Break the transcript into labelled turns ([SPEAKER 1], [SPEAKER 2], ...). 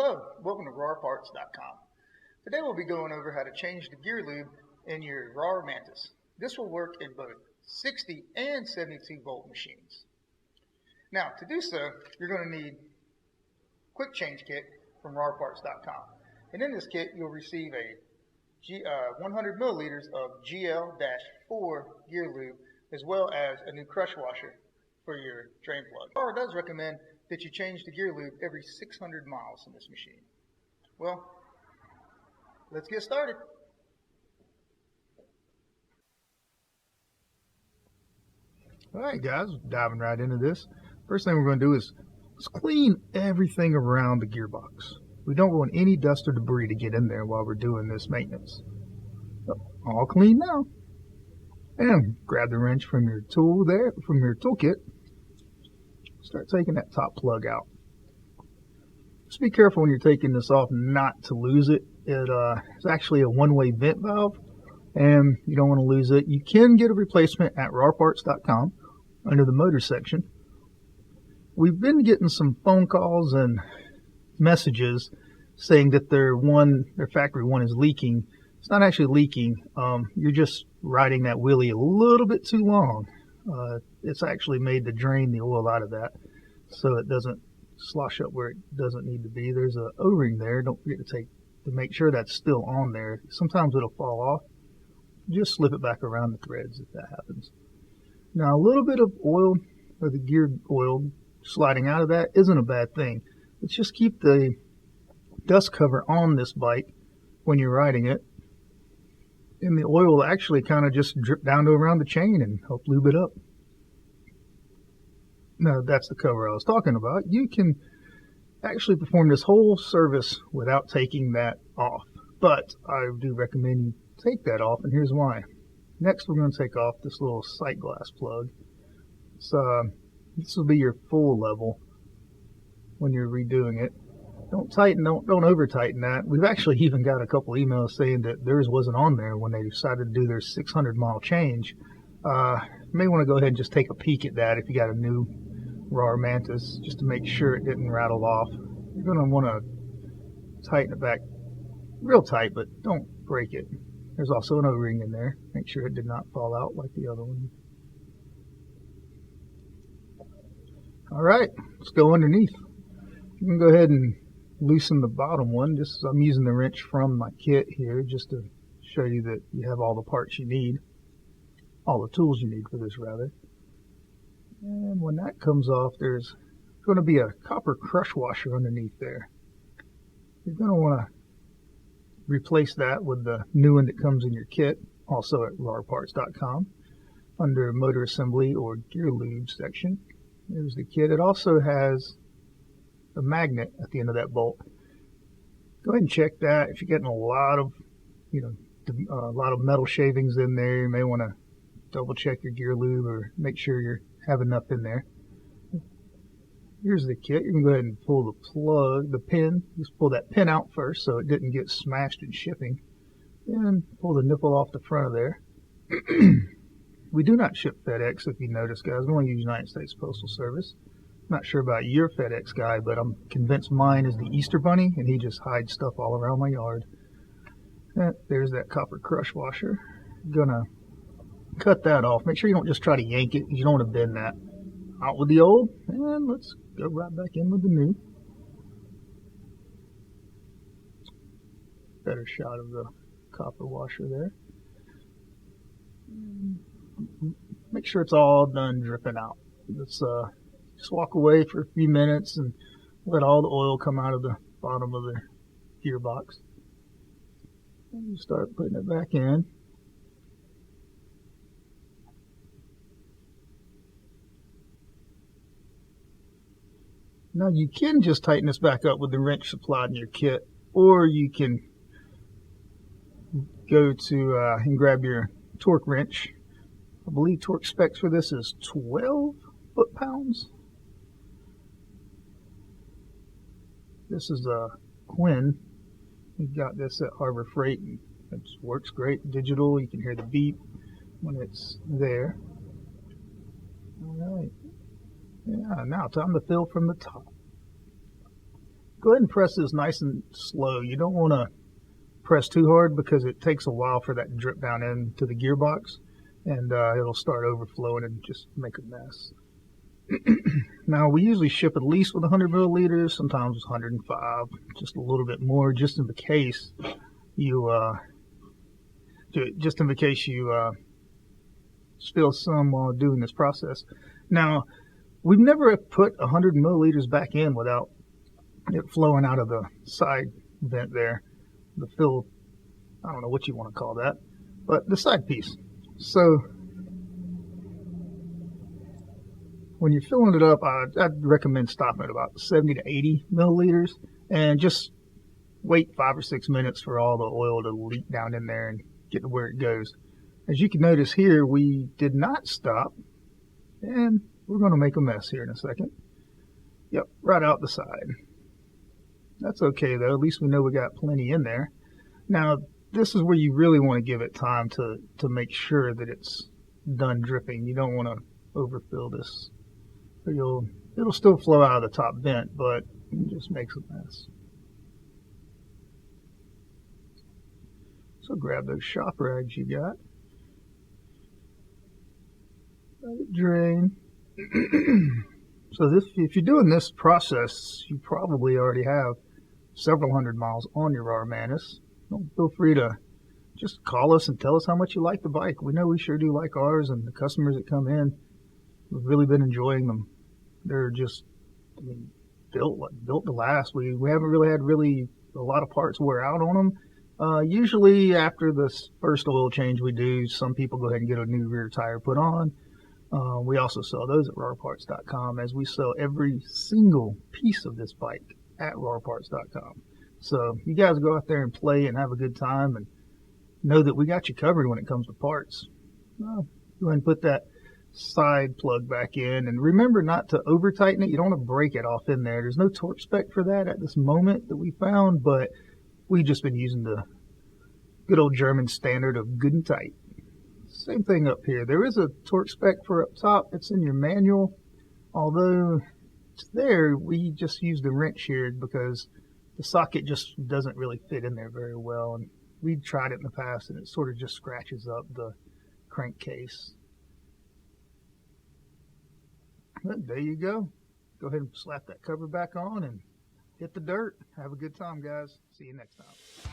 [SPEAKER 1] Hello, welcome to Rawrrparts.com. Today we'll be going over how to change the gear lube in your Rawrr mantis. This will work in both 60 and 72 volt machines. Now to do so, you're going to need a quick change kit from Rawrrparts.com. And in this kit you'll receive a 100 milliliters of GL-4 gear lube, as well as a new crush washer for your drain plug. Rawrr does recommend that you change the gear lube every 600 miles in this machine. Well, let's get started. Alright guys, diving right into this. First thing we're going to do is clean everything around the gearbox. We don't want any dust or debris to get in there while we're doing this maintenance. So, all clean now. And grab the wrench from your tool there, from your toolkit. Start taking that top plug out. Just be careful when you're taking this off not to lose it. It's actually a one-way vent valve, and you don't want to lose it. You can get a replacement at Rawrrparts.com under the motor section. We've been getting some phone calls and messages saying that their factory one is leaking. It's not actually leaking. You're just riding that wheelie a little bit too long. It's actually made to drain the oil out of that so it doesn't slosh up where it doesn't need to be. There's a O-ring there. Don't forget to make sure that's still on there. Sometimes it'll fall off. Just slip it back around the threads if that happens. Now a little bit of oil, or the gear oil, sliding out of that isn't a bad thing. Let's just keep the dust cover on this bike when you're riding it, and the oil will actually kind of just drip down to around the chain and help lube it up. Now that's the cover I was talking about. You can actually perform this whole service without taking that off, but I do recommend you take that off, and here's why. Next we're going to take off this little sight glass plug. This will be your full level when you're redoing it. Don't over tighten that. We've actually even got a couple emails saying that theirs wasn't on there when they decided to do their 600 mile change. You may want to go ahead and just take a peek at that if you got a new Rawrr mantis, just to make sure it didn't rattle off. You're going to want to tighten it back real tight, but don't break it. There's also an O-ring in there. Make sure it did not fall out like the other one. Alright, let's go underneath. You can go ahead and loosen the bottom one. I'm using the wrench from my kit here just to show you that you have all the parts you need, all the tools you need for this rather. And when that comes off, there's going to be a copper crush washer underneath there. You're going to want to replace that with the new one that comes in your kit, also at Rawrrparts.com under motor assembly or gear lube section. There's the kit. It also has a magnet at the end of that bolt. Go ahead and check that. If you're getting a lot of metal shavings in there, you may want to double check your gear lube or make sure you have enough in there. Here's the kit. You can go ahead and pull the pin. Just pull that pin out first so it didn't get smashed in shipping. And pull the nipple off the front of there. We do not ship FedEx, if you notice, guys. We only use United States Postal Service. Not sure about your FedEx guy, but I'm convinced mine is the Easter Bunny, and he just hides stuff all around my yard. There's that copper crush washer. Gonna cut that off. Make sure you don't just try to yank it. You don't want to bend that. Out with the old, and let's go right back in with the new. Better shot of the copper washer there. Make sure it's all done dripping out. Let's just walk away for a few minutes and let all the oil come out of the bottom of the gearbox. And start putting it back in. Now you can just tighten this back up with the wrench supplied in your kit, or you can go to and grab your torque wrench. I believe torque specs for this is 12 foot-pounds. This is a Quinn. We got this at Harbor Freight, and it works great. Digital, you can hear the beep when it's there. All right. Yeah, now time to fill from the top. go ahead and press this nice and slow. You don't want to press too hard because it takes a while for that to drip down into the gearbox, and it'll start overflowing and just make a mess. Now, we usually ship at least with 100 milliliters, sometimes 105, just a little bit more, just in the case you spill some while doing this process. Now, we've never put 100 milliliters back in without it flowing out of the side vent there, the fill, I don't know what you want to call that, but the side piece. So when you're filling it up, I'd recommend stopping at about 70 to 80 milliliters and just wait 5 or 6 minutes for all the oil to leak down in there and get to where it goes. As you can notice here, we did not stop, and we're going to make a mess here in a second. Yep, right out the side. That's okay though, at least we know we got plenty in there. Now, this is where you really want to give it time to make sure that it's done dripping. You don't want to overfill this. It'll still flow out of the top vent, but it just makes a mess. So grab those shop rags you got. Let it drain. So if you're doing this process, you probably already have several hundred miles on your Rawrr mantis. Feel free to just call us and tell us how much you like the bike. We know we sure do like ours, and the customers that come in, we've really been enjoying them. They're just, built to last. We haven't really had a lot of parts wear out on them. Usually after the first oil change we do, some people go ahead and get a new rear tire put on. We also sell those at Rawrrparts.com, as we sell every single piece of this bike at Rawrrparts.com. So you guys go out there and play and have a good time, and know that we got you covered when it comes to parts. Go ahead and put that side plug back in, and remember not to over tighten it. You don't want to break it off in there. There's no torque spec for that at this moment that we found, but we've just been using the good old German standard of good and tight. Same thing up here. There is a torque spec for up top. It's in your manual, although it's there. We just used the wrench here because the socket just doesn't really fit in there very well, and we tried it in the past and it sort of just scratches up the crankcase. But there you go. Go ahead and slap that cover back on and hit the dirt. Have a good time, guys. See you next time.